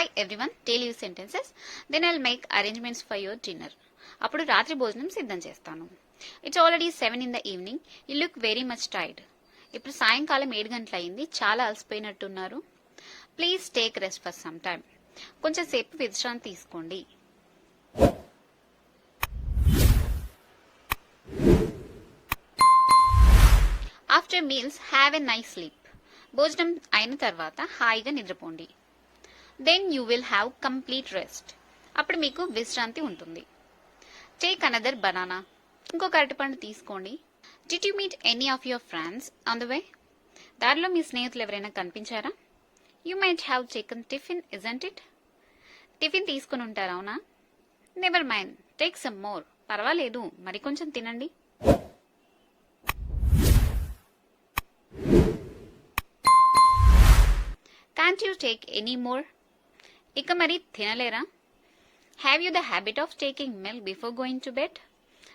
Hi everyone, daily use sentences. Then I'll make arrangements for your dinner. అప్పుడు రాత్రి భోజనం సిద్ధం చేస్తాను. It's already 7 in the evening. You look very much tired. ఇప్పుడు సాయంకాలం 7 గంటలు అయింది. చాలా అలసిపోయినట్టున్నారు. Please take rest for some time. కొంచెం సేపు విశ్రాంతి తీసుకోండి. After meals have a nice sleep. భోజనం అయిన తర్వాత హాయిగా నిద్రపోండి. Then you will have complete rest. అప్పుడు మీకు విశ్రాంతి ఉంటుంది. Take another banana. ఇంకొక అరటిపండు తీసుకోండి. Did you meet any of your friends on the way? దారిలో మీ స్నేహితులు ఎవరైనా కనిపించారా? You might have taken tiffin, isn't it? Tiffin తీసుకుని ఉంటారా? అవునా? Never mind, take some more. పర్వాలేదు, మరి కొంచెం తినండి. Can't you take any more? ఇక మరి తినలేరా? Have you the habit of taking milk before going to bed?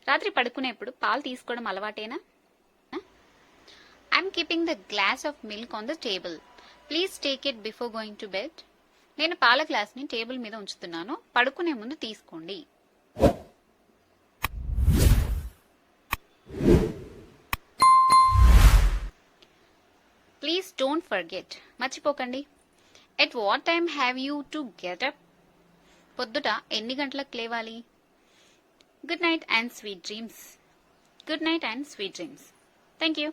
రాత్రి పడుకునేప్పుడు పాలు తీసుకోవడం అలవాటేనా? I'm keeping the glass of milk on the table. Please take it before going to bed. నేను పాల గ్లాస్ని టేబుల్ మీద ఉంచుతున్నాను. పడుకునే ముందు తీసుకోండి. Please don't forget. మర్చిపోకండి. At what time have you to get up? పొద్దుట ఎన్ని గంటలకు లేవాలి? Good night and sweet dreams. Good night and sweet dreams. Thank you.